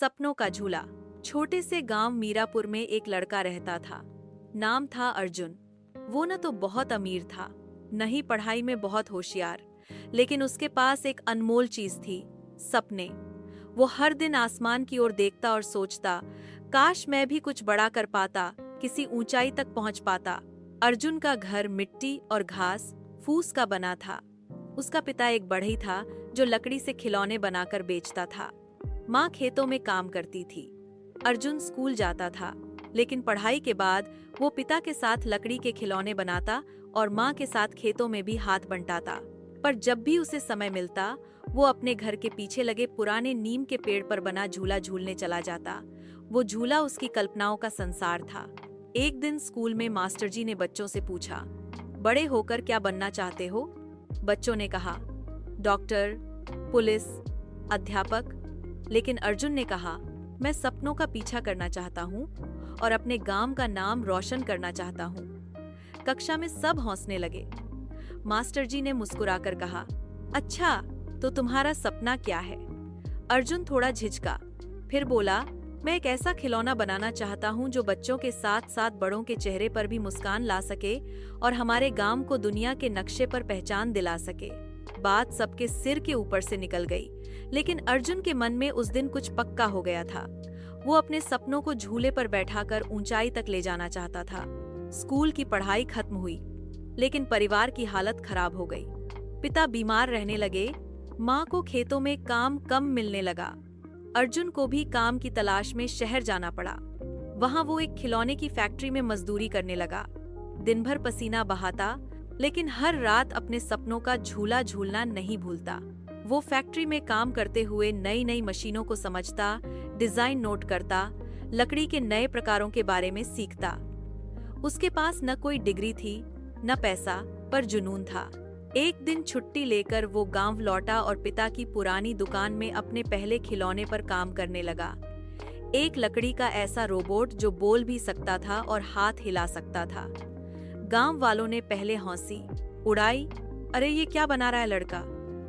सपनों का झूला। छोटे से गांव मीरापुर में एक लड़का रहता था। नाम था अर्जुन। वो न तो बहुत अमीर था, न ही पढ़ाई में बहुत होशियार, लेकिन उसके पास एक अनमोल चीज थी, सपने। वो हर दिन आसमान की ओर देखता और सोचता, काश मैं भी कुछ बड़ा कर पाता, किसी ऊंचाई तक पहुंच पाता। अर्जुन का घर मिट्टी और घास फूस का बना था। उसका पिता एक बढ़ई था जो लकड़ी से खिलौने बनाकर बेचता था। माँ खेतों में काम करती थी। अर्जुन स्कूल जाता था, लेकिन पढ़ाई के बाद वो पिता के साथ लकड़ी के खिलौने बनाता और माँ के साथ खेतों में भी हाथ बंटाता। पर जब भी उसे समय मिलता, वो अपने घर के पीछे लगे पुराने नीम के पेड़ पर बना झूला झूलने चला जाता। वो झूला उसकी कल्पनाओं का संसार था। एक दिन स्कूल में मास्टर जी ने बच्चों से पूछा, बड़े होकर क्या बनना चाहते हो? बच्चों ने कहा, डॉक्टर, पुलिस, अध्यापक। लेकिन अर्जुन ने कहा, मैं सपनों का पीछा करना चाहता हूँ और अपने गांव का नाम रोशन करना चाहता हूँ। कक्षा में सब हंसने लगे। मास्टर जी ने मुस्कुराकर कहा, अच्छा, तो तुम्हारा सपना क्या है? अर्जुन थोड़ा झिझका, फिर बोला, मैं एक ऐसा खिलौना बनाना चाहता हूँ जो बच्चों के साथ साथ बड़ों के चेहरे पर भी मुस्कान ला सके और हमारे गांव को दुनिया के नक्शे पर पहचान दिला सके। बात सबके सिर के ऊपर से निकल गई, लेकिन अर्जुन के मन में उस दिन कुछ पक्का हो गया था। वो अपने सपनों को झूले पर बैठाकर ऊंचाई तक ले जाना चाहता था। स्कूल की पढ़ाई खत्म हुई, लेकिन परिवार की हालत खराब हो गई। पिता बीमार रहने लगे, माँ को खेतों में काम कम मिलने लगा। अर्जुन को भी काम की तलाश में शहर जाना पड़ा। वहाँ वो एक खिलौने की फैक्ट्री में मजदूरी करने लगा। दिन भर पसीना बहाता, लेकिन हर रात अपने सपनों का झूला झूलना नहीं भूलता। वो फैक्ट्री में काम करते हुए नई नई मशीनों को समझता, डिजाइन नोट करता, लकड़ी के नए प्रकारों के बारे में सीखता। उसके पास न कोई डिग्री थी, न पैसा, पर जुनून था। एक दिन छुट्टी लेकर वो गांव लौटा और पिता की पुरानी दुकान में अपने पहले खिलौने पर काम करने लगा। एक लकड़ी का ऐसा रोबोट जो बोल भी सकता था और हाथ हिला सकता था। गांव वालों ने पहले हंसी उड़ाई, अरे ये क्या बना रहा है लड़का?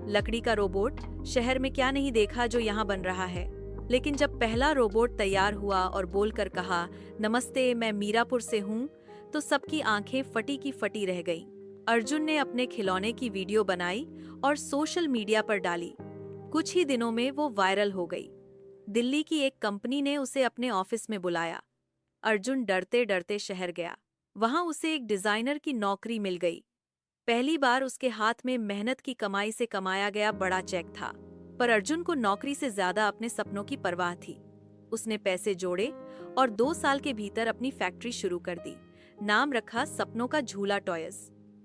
लकड़ी का रोबोट, शहर में क्या नहीं देखा जो यहाँ बन रहा है। लेकिन जब पहला रोबोट तैयार हुआ और बोलकर कहा, नमस्ते, मैं मीरापुर से हूँ, तो सबकी आंखें फटी की फटी रह गईं। अर्जुन ने अपने खिलौने की वीडियो बनाई और सोशल मीडिया पर डाली। कुछ ही दिनों में वो वायरल हो गई। दिल्ली की एक कंपनी ने उसे अपने ऑफिस में बुलाया। अर्जुन डरते डरते शहर गया। वहां उसे एक डिजाइनर की नौकरी मिल गई। पहली बार उसके हाथ में मेहनत की कमाई से कमाया गया बड़ा चेक था। पर अर्जुन को नौकरी से ज्यादा अपने सपनों की परवाह थी। उसने पैसे जोड़े और 2 साल के भीतर अपनी फैक्ट्री शुरू कर दी। नाम रखा सपनों का झूला टॉयज।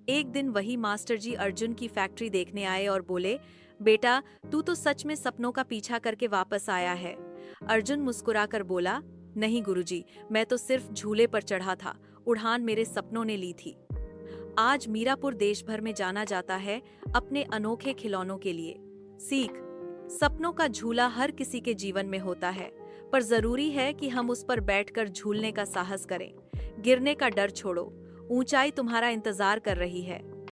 एक दिन वही मास्टर जी अर्जुन की फैक्ट्री देखने आए और बोले, बेटा, तू तो सच में सपनों का पीछा करके वापस आया है। अर्जुन मुस्कुराकर बोला, नहीं गुरुजी, मैं तो सिर्फ झूले पर चढ़ा था, उड़ान मेरे सपनों ने ली थी। आज मीरापुर देश भर में जाना जाता है अपने अनोखे खिलौनों के लिए। सीख, सपनों का झूला हर किसी के जीवन में होता है, पर जरूरी है कि हम उस पर बैठकर झूलने का साहस करें। गिरने का डर छोड़ो, ऊंचाई तुम्हारा इंतजार कर रही है।